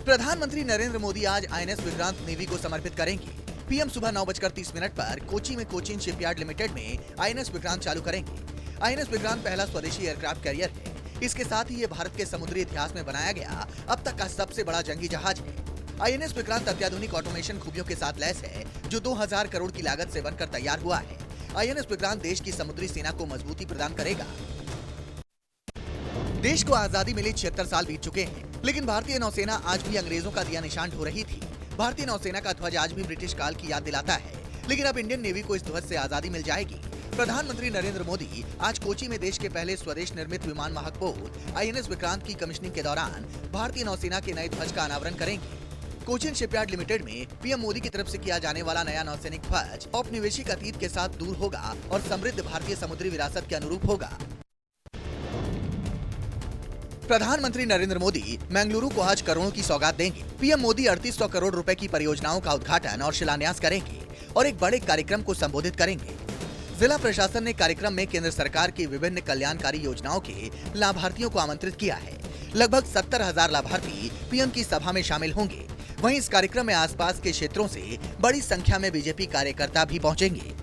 प्रधानमंत्री नरेंद्र मोदी आज INS Vikrant navy को समर्पित करेंगे। पीएम सुबह 9:30 पर कोची में कोचीन शिपयार्ड लिमिटेड में आईएनएस विक्रांत चालू करेंगे। आईएनएस विक्रांत पहला स्वदेशी एयरक्राफ्ट कैरियर है। इसके साथ ही ये भारत के समुद्री इतिहास में बनाया गया अब तक का सबसे बड़ा जंगी जहाज है। आईएनएस विक्रांत अत्याधुनिक ऑटोमेशन खूबियों के साथ लैस है, जो 2000 करोड़ की लागत से बनकर तैयार हुआ है। आईएनएस विक्रांत देश की समुद्री सेना को मजबूती प्रदान करेगा। देश को आजादी मिले 76 साल बीत चुके हैं, लेकिन भारतीय नौसेना आज भी अंग्रेजों का दिया निशान ढो रही थी। भारतीय नौसेना का ध्वज आज भी ब्रिटिश काल की याद दिलाता है, लेकिन अब इंडियन नेवी को इस ध्वज से आजादी मिल जाएगी। प्रधानमंत्री नरेंद्र मोदी आज कोची में देश के पहले स्वदेश निर्मित विमान वाहक पोत आईएनएस विक्रांत की कमीशनिंग के दौरान भारतीय नौसेना के नए ध्वज का अनावरण करेंगे। कोचीन शिपयार्ड लिमिटेड में पीएम मोदी की तरफ से किया जाने वाला नया नौसैनिक ध्वज औपनिवेशिक अतीत के साथ दूर होगा और समृद्ध भारतीय समुद्री विरासत के अनुरूप होगा। प्रधानमंत्री नरेंद्र मोदी मंगलुरु को आज करोड़ों की सौगात देंगे। पीएम मोदी 3800 करोड़ रुपए की परियोजनाओं का उद्घाटन और शिलान्यास करेंगे और एक बड़े कार्यक्रम को संबोधित करेंगे। जिला प्रशासन ने कार्यक्रम में केंद्र सरकार की विभिन्न कल्याणकारी योजनाओं के लाभार्थियों को आमंत्रित किया है। लगभग 70,000 लाभार्थी पीएम की सभा में शामिल होंगे। वहीं इस कार्यक्रम में आसपास के क्षेत्रों से बड़ी संख्या में बीजेपी कार्यकर्ता भी पहुंचेंगे।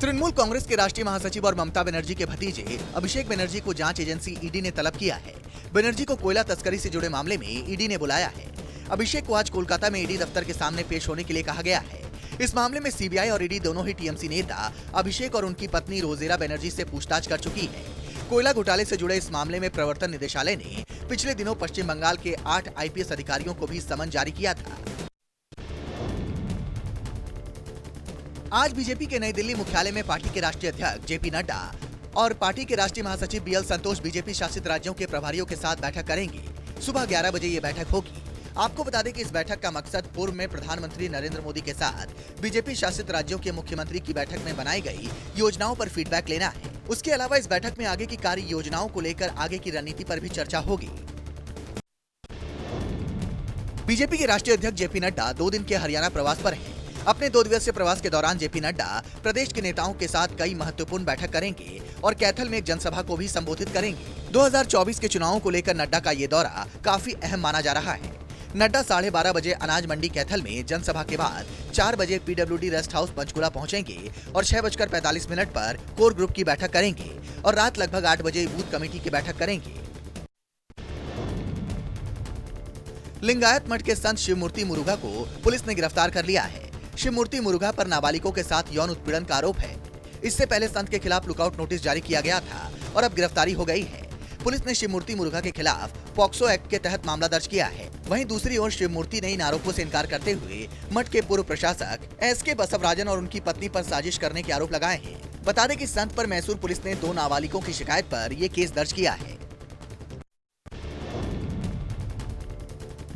तृणमूल कांग्रेस के राष्ट्रीय महासचिव और ममता बनर्जी के भतीजे अभिषेक बनर्जी को जांच एजेंसी ईडी ने तलब किया है। बनर्जी को कोयला तस्करी से जुड़े मामले में ईडी ने बुलाया है। अभिषेक को आज कोलकाता में ईडी दफ्तर के सामने पेश होने के लिए कहा गया है। इस मामले में सीबीआई और ईडी दोनों ही टीएमसी नेता अभिषेक और उनकी पत्नी रोजेरा बनर्जी से पूछताछ कर चुकी है। कोयला घोटाले से जुड़े इस मामले में प्रवर्तन निदेशालय ने पिछले दिनों पश्चिम बंगाल के 8 आईपीएस अधिकारियों को भी समन जारी किया था। आज बीजेपी के नई दिल्ली मुख्यालय में पार्टी के राष्ट्रीय अध्यक्ष जेपी नड्डा और पार्टी के राष्ट्रीय महासचिव बीएल संतोष बीजेपी शासित राज्यों के प्रभारियों के साथ बैठक करेंगे। सुबह 11 बजे ये बैठक होगी। आपको बता दें कि इस बैठक का मकसद पूर्व में प्रधानमंत्री नरेंद्र मोदी के साथ बीजेपी शासित राज्यों के मुख्यमंत्री की बैठक में बनाई गई योजनाओं पर फीडबैक लेना है। उसके अलावा इस बैठक में आगे की कार्य योजनाओं को लेकर आगे की रणनीति पर भी चर्चा होगी। बीजेपी के राष्ट्रीय अध्यक्ष जेपी नड्डा 2 दिन के हरियाणा प्रवास पर हैं। अपने 2 दिवसीय प्रवास के दौरान जेपी नड्डा प्रदेश के नेताओं के साथ कई महत्वपूर्ण बैठक करेंगे और कैथल में एक जनसभा को भी संबोधित करेंगे। 2024 के चुनावों को लेकर नड्डा का ये दौरा काफी अहम माना जा रहा है। नड्डा 12:30 बजे अनाज मंडी कैथल में जनसभा के बाद 4 बजे पीडब्ल्यूडी रेस्ट हाउस पंचकुला पहुंचेंगे और 6:45 पर कोर ग्रुप की बैठक करेंगे और रात लगभग 8 बजे बूथ कमेटी की बैठक करेंगे। लिंगायत मठ के संत शिवमूर्ति मुरुगा को पुलिस ने गिरफ्तार कर लिया है। शिवमूर्ति मुरुगा पर नाबालिगों के साथ यौन उत्पीड़न का आरोप है। इससे पहले संत के खिलाफ लुकआउट नोटिस जारी किया गया था और अब गिरफ्तारी हो गई है। पुलिस ने शिवमूर्ति मुरुगा के खिलाफ पॉक्सो एक्ट के तहत मामला दर्ज किया है। वहीं दूसरी ओर शिवमूर्ति ने इन आरोपों से इनकार करते हुए मठ के पूर्व प्रशासक एसके बसवराजन और उनकी पत्नी पर साजिश करने के आरोप लगाए हैं। बता दें कि संत पर मैसूर पुलिस ने 2 नाबालिगों की शिकायत पर ये केस दर्ज किया है।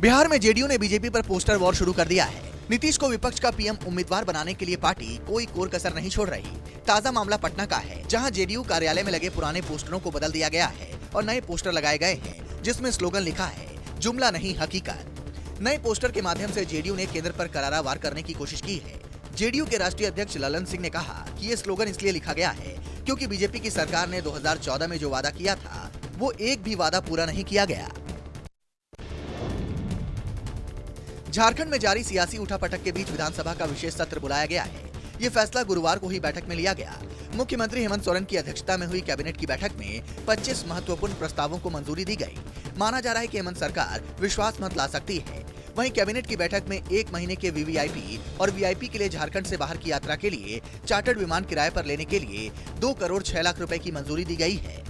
बिहार में जेडीयू ने बीजेपी पर पोस्टर वॉर शुरू कर दिया है। नीतीश को विपक्ष का पीएम उम्मीदवार बनाने के लिए पार्टी कोई कोर कसर नहीं छोड़ रही। ताजा मामला पटना का है, जहां जेडीयू कार्यालय में लगे पुराने पोस्टरों को बदल दिया गया है और नए पोस्टर लगाए गए हैं, जिसमें स्लोगन लिखा है, जुमला नहीं हकीकत। नए पोस्टर के माध्यम से जेडीयू ने केंद्र पर करारा वार करने की कोशिश की है। जेडीयू के राष्ट्रीय अध्यक्ष ललन सिंह ने कहा कि ये स्लोगन इसलिए लिखा गया है क्योंकि बीजेपी की सरकार ने 2014 में जो वादा किया था, वो एक भी वादा पूरा नहीं किया गया। झारखंड में जारी सियासी उठापटक के बीच विधानसभा का विशेष सत्र बुलाया गया है। ये फैसला गुरुवार को ही बैठक में लिया गया। मुख्यमंत्री हेमंत सोरेन की अध्यक्षता में हुई कैबिनेट की बैठक में 25 महत्वपूर्ण प्रस्तावों को मंजूरी दी गई। माना जा रहा है कि हेमंत सरकार विश्वास मत ला सकती है। वहीं कैबिनेट की बैठक में 1 महीने के वीवीआईपी और वीआईपी के लिए झारखंड से बाहर की यात्रा के लिए चार्टर्ड विमान किराए पर लेने के लिए 2 करोड़ 6 लाख रुपए की मंजूरी दी गई है।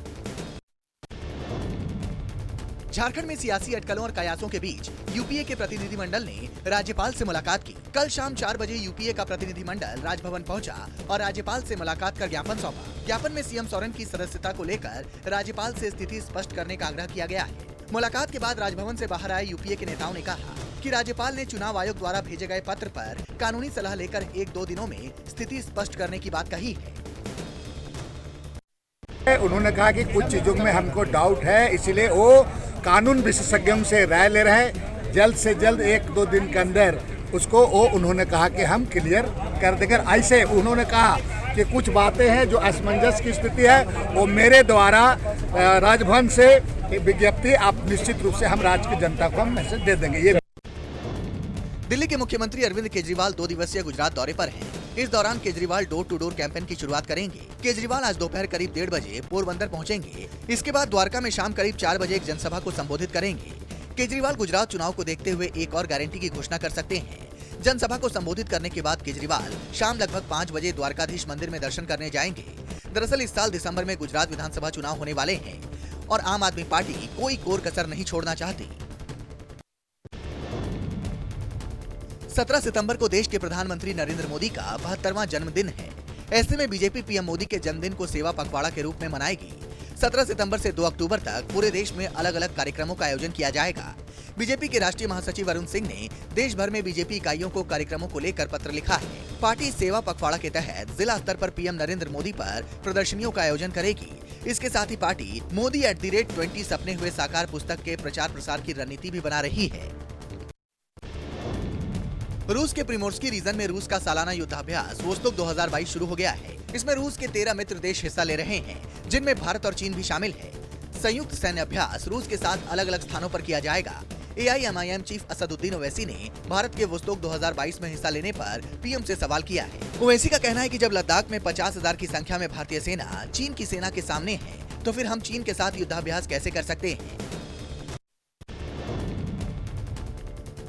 झारखंड में सियासी अटकलों और कयासों के बीच यूपीए के प्रतिनिधिमंडल ने राज्यपाल से मुलाकात की। कल शाम 4 बजे यूपीए का प्रतिनिधिमंडल राजभवन पहुंचा और राज्यपाल से मुलाकात कर ज्ञापन सौंपा। ज्ञापन में सीएम सोरेन की सदस्यता को लेकर राज्यपाल से स्थिति स्पष्ट करने का आग्रह किया गया है। मुलाकात के बाद राजभवन से बाहर आए यूपीए के नेताओं ने कहा कि राज्यपाल ने चुनाव आयोग द्वारा भेजे गए पत्र पर कानूनी सलाह लेकर 1-2 दिनों में स्थिति स्पष्ट करने की बात कही है। उन्होंने कहा कि कुछ चीजों में हमको डाउट है, इसलिए वो कानून विशेषज्ञों से राय ले रहे हैं। जल्द से जल्द 1-2 दिन के अंदर उसको वो उन्होंने कहा कि हम क्लियर कर देंगे। ऐसे उन्होंने कहा कि कुछ बातें हैं जो असमंजस की स्थिति है, वो मेरे द्वारा राजभवन से विज्ञप्ति आप निश्चित रूप से हम राज्य की जनता को हम मैसेज दे देंगे। ये दिल्ली के मुख्यमंत्री अरविंद केजरीवाल 2 दिवसीय गुजरात दौरे पर हैं। इस दौरान Kejriwal door to door campaign की शुरुआत करेंगे। केजरीवाल आज दोपहर करीब 1:30 बजे पोरबंदर पहुंचेंगे। इसके बाद द्वारका में शाम करीब 4 बजे एक जनसभा को संबोधित करेंगे। केजरीवाल गुजरात चुनाव को देखते हुए एक और गारंटी की घोषणा कर सकते हैं। जनसभा को संबोधित करने के बाद केजरीवाल शाम लगभग 5 बजे द्वारकाधीश मंदिर में दर्शन करने जाएंगे। दरअसल इस साल दिसंबर में गुजरात विधानसभा चुनाव होने वाले हैं और आम आदमी पार्टी कोई कोर कसर नहीं छोड़ना चाहती। 17 सितंबर को देश के प्रधानमंत्री नरेंद्र मोदी का 72वां जन्मदिन है। ऐसे में बीजेपी पीएम मोदी के जन्मदिन को सेवा पखवाड़ा के रूप में मनाएगी। 17 सितंबर से 2 अक्टूबर तक पूरे देश में अलग अलग कार्यक्रमों का आयोजन किया जाएगा। बीजेपी के राष्ट्रीय महासचिव अरुण सिंह ने देश भर में बीजेपी इकाइयों को कार्यक्रमों को लेकर पत्र लिखा है। पार्टी सेवा पखवाड़ा के तहत जिला स्तर पर पीएम नरेंद्र मोदी पर प्रदर्शनियों का आयोजन करेगी। इसके साथ ही पार्टी मोदी @20 सपने हुए साकार पुस्तक के प्रचार प्रसार की रणनीति भी बना रही है। रूस के प्रिमोर्स्की रीजन में रूस का सालाना युद्धाभ्यास वोस्तोक 2022 शुरू हो गया है। इसमें रूस के 13 मित्र देश हिस्सा ले रहे हैं, जिनमें भारत और चीन भी शामिल है। संयुक्त सैन्य अभ्यास रूस के साथ अलग अलग स्थानों पर किया जाएगा। AIMIM चीफ असदुद्दीन ओवैसी ने भारत के वोस्तोक 2022 में हिस्सा लेने पर पीएम से सवाल किया है। ओवैसी का कहना है कि जब लद्दाख में 50,000 की संख्या में भारतीय सेना चीन की सेना के सामने है, तो फिर हम चीन के साथ युद्धाभ्यास कैसे कर सकते हैं।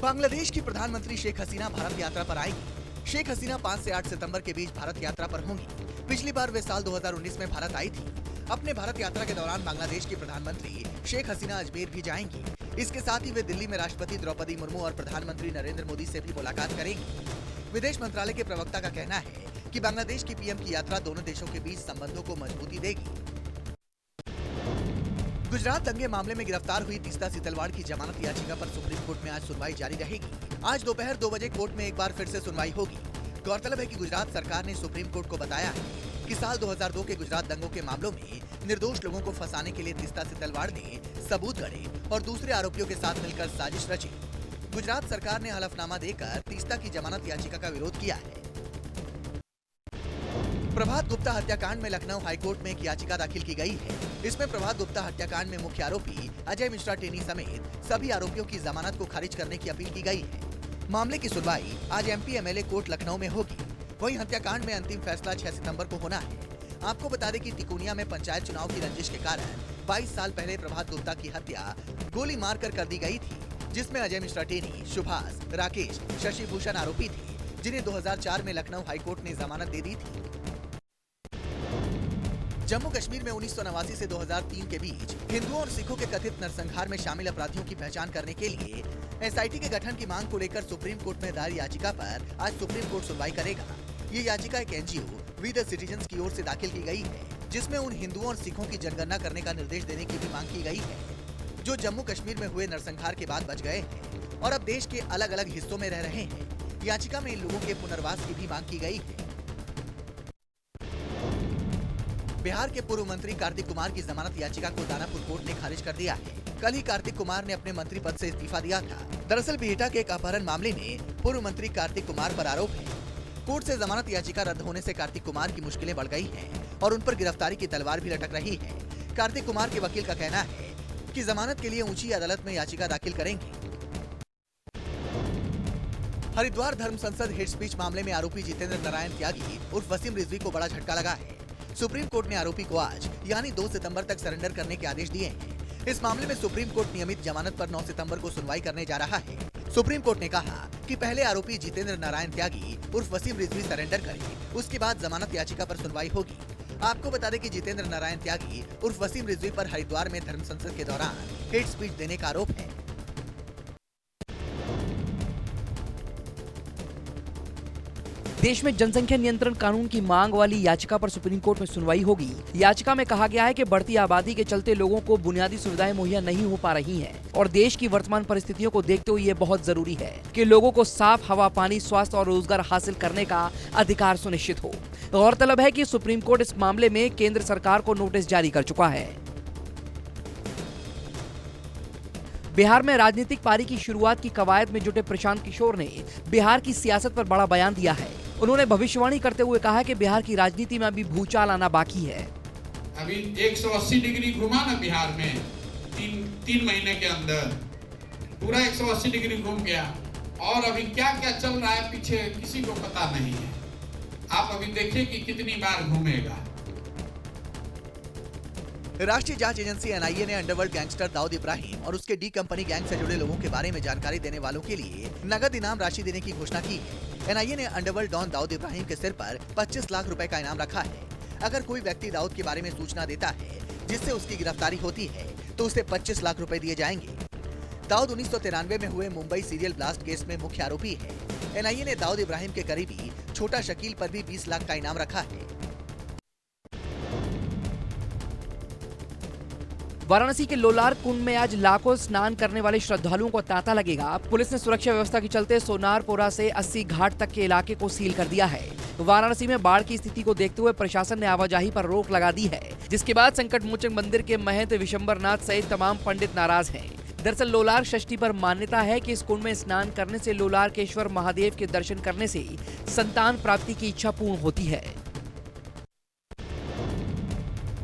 बांग्लादेश की प्रधानमंत्री शेख हसीना भारत यात्रा पर आएंगी। शेख हसीना 5 से 8 सितंबर के बीच भारत यात्रा पर होंगी। पिछली बार वे साल 2019 में भारत आई थी। अपने भारत यात्रा के दौरान बांग्लादेश की प्रधानमंत्री शेख हसीना अजमेर भी जाएंगी। इसके साथ ही वे दिल्ली में राष्ट्रपति द्रौपदी मुर्मू और प्रधानमंत्री नरेंद्र मोदी से भी मुलाकात करेंगी। विदेश मंत्रालय के प्रवक्ता का कहना है कि बांग्लादेश की पीएम की यात्रा दोनों देशों के बीच संबंधों को मजबूती देगी। गुजरात दंगे मामले में गिरफ्तार हुई तीस्ता सीतलवाड़ की जमानत याचिका पर सुप्रीम कोर्ट में आज सुनवाई जारी रहेगी। आज दोपहर 2 बजे कोर्ट में एक बार फिर से सुनवाई होगी। गौरतलब है कि गुजरात सरकार ने सुप्रीम कोर्ट को बताया है कि साल 2002 के गुजरात दंगों के मामलों में निर्दोष लोगों को फंसाने के लिए तीस्ता सीतलवाड़ ने सबूत गढ़े और दूसरे आरोपियों के साथ मिलकर साजिश रची। गुजरात सरकार ने हलफनामा देकर तीस्ता की जमानत याचिका का विरोध किया है। प्रभात गुप्ता हत्याकांड में लखनऊ हाईकोर्ट में एक याचिका दाखिल की गई है। इसमें प्रभात गुप्ता हत्याकांड में मुख्य आरोपी अजय मिश्रा टेनी समेत सभी आरोपियों की जमानत को खारिज करने की अपील की गई है। मामले की सुनवाई आज MP MLA कोर्ट लखनऊ में होगी। वहीं हत्याकांड में अंतिम फैसला 6 सितंबर को होना है। आपको बता दें कि तिकोनिया में पंचायत चुनाव की रंजिश के कारण 22 साल पहले प्रभात गुप्ता की हत्या गोली मारकर कर दी गई थी, जिसमें अजय मिश्रा टेनी, सुभाष, राकेश, शशि भूषण आरोपी थे, जिन्हें 2004 में लखनऊ हाईकोर्ट ने जमानत दे दी थी। जम्मू कश्मीर में 1989 से 2003 के बीच हिंदुओं और सिखों के कथित नरसंहार में शामिल अपराधियों की पहचान करने के लिए SIT के गठन की मांग को लेकर सुप्रीम कोर्ट में दायर याचिका पर आज सुप्रीम कोर्ट सुनवाई करेगा। ये याचिका एक NGO वी द सिटीजन्स की ओर से दाखिल की गई है, जिसमें उन हिंदुओं और सिखों की जनगणना करने का निर्देश देने की भी मांग की गई है, जो जम्मू कश्मीर में हुए नरसंहार के बाद बच गए हैं और अब देश के अलग अलग हिस्सों में रह रहे हैं। याचिका में इन लोगों के पुनर्वास की भी मांग की गई है। बिहार के पूर्व मंत्री कार्तिक कुमार की जमानत याचिका को दानापुर कोर्ट ने खारिज कर दिया है। कल ही कार्तिक कुमार ने अपने मंत्री पद से इस्तीफा दिया था। दरअसल बिहटा के एक अपहरण मामले में पूर्व मंत्री कार्तिक कुमार पर आरोप है। कोर्ट से जमानत याचिका रद्द होने से कार्तिक कुमार की मुश्किलें बढ़ गई हैं और उन पर गिरफ्तारी की तलवार भी लटक रही है। कार्तिक कुमार के वकील का कहना है कि जमानत के लिए ऊंची अदालत में याचिका दाखिल करेंगे। हरिद्वार धर्म संसद हेट स्पीच मामले में आरोपी जितेंद्र नारायण त्यागी उर्फ वसीम रिजवी को बड़ा झटका लगा है। सुप्रीम कोर्ट ने आरोपी को आज यानी 2 सितंबर तक सरेंडर करने के आदेश दिए हैं। इस मामले में सुप्रीम कोर्ट नियमित जमानत पर 9 सितंबर को सुनवाई करने जा रहा है। सुप्रीम कोर्ट ने कहा कि पहले आरोपी जितेंद्र नारायण त्यागी उर्फ वसीम रिजवी सरेंडर करे, उसके बाद जमानत याचिका पर सुनवाई होगी। आपको बता दें कि जितेंद्र नारायण त्यागी उर्फ वसीम रिजवी पर हरिद्वार में धर्म संसद के दौरान हेट स्पीच देने का आरोप है। देश में जनसंख्या नियंत्रण कानून की मांग वाली याचिका पर सुप्रीम कोर्ट में सुनवाई होगी। याचिका में कहा गया है कि बढ़ती आबादी के चलते लोगों को बुनियादी सुविधाएं मुहैया नहीं हो पा रही हैं और देश की वर्तमान परिस्थितियों को देखते हुए ये बहुत जरूरी है कि लोगों को साफ हवा, पानी, स्वास्थ्य और रोजगार हासिल करने का अधिकार सुनिश्चित हो। गौरतलब है कि सुप्रीम कोर्ट इस मामले में केंद्र सरकार को नोटिस जारी कर चुका है। बिहार में राजनीतिक पारी की शुरुआत की कवायद में जुटे प्रशांत किशोर ने बिहार की सियासत पर बड़ा बयान दिया है। उन्होंने भविष्यवाणी करते हुए कहा कि बिहार की राजनीति में अभी भूचाल आना बाकी है। अभी 180 डिग्री घुमा ना बिहार में, तीन महीने के अंदर पूरा 180 डिग्री घूम गया, और अभी क्या क्या चल रहा है पीछे किसी को पता नहीं है। आप अभी देखिए कि कितनी बार घूमेगा। राष्ट्रीय जांच एजेंसी एनआईए ने अंडरवर्ल्ड गैंगस्टर दाऊद इब्राहिम और उसके डी कंपनी गैंग से जुड़े लोगों के बारे में जानकारी देने वालों के लिए नगद इनाम राशि देने की घोषणा की है। एनआईए ने अंडरवर्ल्ड डॉन दाऊद इब्राहिम के सिर पर 25 लाख रुपए का इनाम रखा है। अगर कोई व्यक्ति दाऊद के बारे में सूचना देता है जिससे उसकी गिरफ्तारी होती है तो उसे 25 लाख रुपए दिए जाएंगे। दाऊद 1993 में हुए मुंबई सीरियल ब्लास्ट केस में मुख्य आरोपी है। एनआईए ने दाऊद इब्राहिम के करीबी छोटा शकील पर भी 20 लाख का इनाम रखा है। वाराणसी के लोलार कुंड में आज लाखों स्नान करने वाले श्रद्धालुओं को तांता लगेगा। पुलिस ने सुरक्षा व्यवस्था के चलते सोनारपुरा से 80 घाट तक के इलाके को सील कर दिया है। वाराणसी में बाढ़ की स्थिति को देखते हुए प्रशासन ने आवाजाही पर रोक लगा दी है, जिसके बाद संकट मोचन मंदिर के महंत विशंबरनाथ सहित तमाम पंडित नाराज हैं। दरअसल लोलार षष्ठी पर मान्यता है कि इस कुंड में स्नान करने से लोलारकेश्वर महादेव के दर्शन करने से संतान प्राप्ति की इच्छा पूर्ण होती है।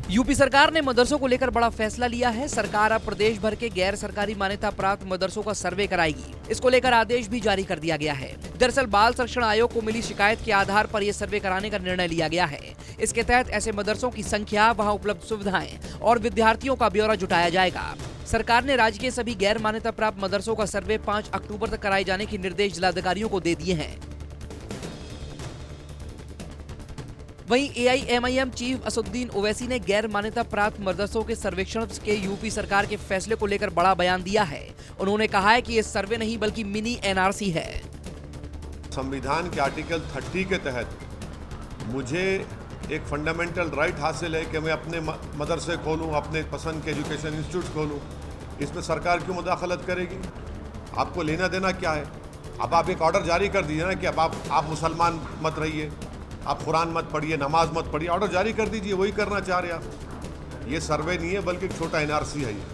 यूपी सरकार ने मदरसों को लेकर बड़ा फैसला लिया है। सरकार अब प्रदेश भर के गैर सरकारी मान्यता प्राप्त मदरसों का सर्वे कराएगी। इसको लेकर आदेश भी जारी कर दिया गया है। दरअसल बाल संरक्षण आयोग को मिली शिकायत के आधार पर यह सर्वे कराने का निर्णय लिया गया है। इसके तहत ऐसे मदरसों की संख्या, वहां उपलब्ध सुविधाएं और विद्यार्थियों का ब्यौरा जुटाया जाएगा। सरकार ने राज्य के सभी गैर मान्यता प्राप्त मदरसों का सर्वे 5 अक्टूबर तक कराए जाने के निर्देश जिलाधिकारियों को दे दिए हैं। वहीं एआईएमआईएम चीफ असदुद्दीन ओवैसी ने गैर मान्यता प्राप्त मदरसों के सर्वेक्षण के यूपी सरकार के फैसले को लेकर बड़ा बयान दिया है। उन्होंने कहा है कि ये सर्वे नहीं बल्कि मिनी एनआरसी है। संविधान के आर्टिकल 30 के तहत मुझे एक फंडामेंटल राइट हासिल है कि मैं अपने मदरसे खोलूं, अपने पसंद के एजुकेशन इंस्टीट्यूट खोलूं। इसमें सरकार क्यों मुदाखलत करेगी? आपको लेना देना क्या है? अब आप एक ऑर्डर जारी कर दीजिए ना कि अब आप मुसलमान मत रहिए, आप कुरान मत पढ़िए, नमाज मत पढ़िए, ऑर्डर जारी कर दीजिए। वही करना चाह रहे आप। ये सर्वे नहीं है बल्कि एक छोटा एनआरसी है ये।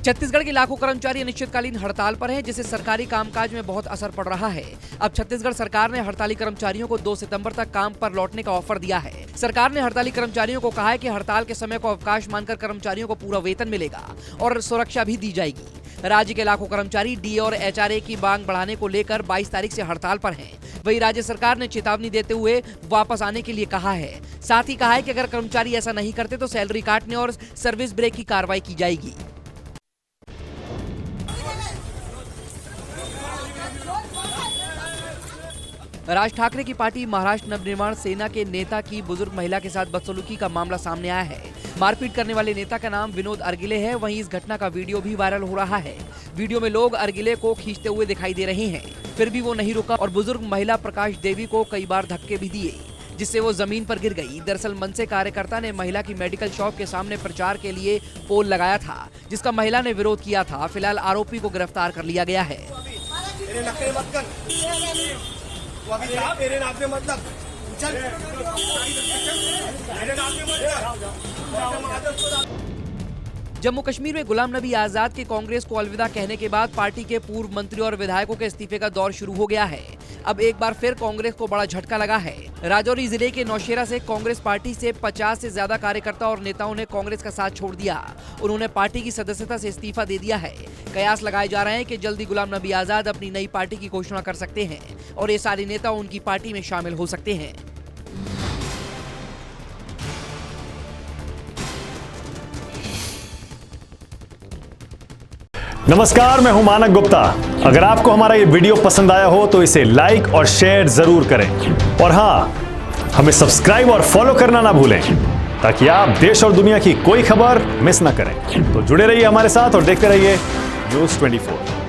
छत्तीसगढ़ के लाखों कर्मचारी अनिश्चितकालीन हड़ताल पर हैं, जिससे सरकारी कामकाज में बहुत असर पड़ रहा है। अब छत्तीसगढ़ सरकार ने हड़ताली कर्मचारियों को 2 सितंबर तक काम पर लौटने का ऑफर दिया है। सरकार ने हड़ताली कर्मचारियों को कहा है कि हड़ताल के समय को अवकाश मानकर कर्मचारियों को पूरा वेतन मिलेगा और सुरक्षा भी दी जाएगी। राज्य के लाखों कर्मचारी डी और एचआरए की मांग बढ़ाने को लेकर 22 तारीख से हड़ताल पर हैं। वहीं राज्य सरकार ने चेतावनी देते हुए वापस आने के लिए कहा है। साथ ही कहा है कि अगर कर्मचारी ऐसा नहीं करते तो सैलरी काटने और सर्विस ब्रेक की कार्रवाई की जाएगी। राज ठाकरे की पार्टी महाराष्ट्र नवनिर्माण सेना के नेता की बुजुर्ग महिला के साथ बदसलूकी का मामला सामने आया है। मारपीट करने वाले नेता का नाम विनोद अर्गिले है। वहीं इस घटना का वीडियो भी वायरल हो रहा है। वीडियो में लोग अर्गिले को खींचते हुए दिखाई दे रहे हैं, फिर भी वो नहीं रुका और बुजुर्ग महिला प्रकाश देवी को कई बार धक्के भी दिए, जिससे वो जमीन पर गिर गई। दरअसल मनसे कार्यकर्ता ने महिला की मेडिकल शॉप के सामने प्रचार के लिए पोल लगाया था, जिसका महिला ने विरोध किया था। फिलहाल आरोपी को गिरफ्तार कर लिया गया है। जम्मू कश्मीर में गुलाम नबी आजाद के कांग्रेस को अलविदा कहने के बाद पार्टी के पूर्व मंत्री और विधायकों के इस्तीफे का दौर शुरू हो गया है। अब एक बार फिर कांग्रेस को बड़ा झटका लगा है। राजौरी जिले के नौशेरा से कांग्रेस पार्टी से 50 से ज्यादा कार्यकर्ता और नेताओं ने कांग्रेस का साथ छोड़ दिया। उन्होंने पार्टी की सदस्यता से इस्तीफा दे दिया है। कयास लगाए जा रहे हैं कि जल्दी गुलाम नबी आजाद अपनी नई पार्टी की घोषणा कर सकते हैं और ये सारे नेता उनकी पार्टी में शामिल हो सकते हैं। नमस्कार, मैं हूं मानक गुप्ता। अगर आपको हमारा ये वीडियो पसंद आया हो तो इसे लाइक और शेयर जरूर करें और हाँ, हमें सब्सक्राइब और फॉलो करना ना भूलें ताकि आप देश और दुनिया की कोई खबर मिस ना करें। तो जुड़े रहिए हमारे साथ और देखते रहिए न्यूज़ 24।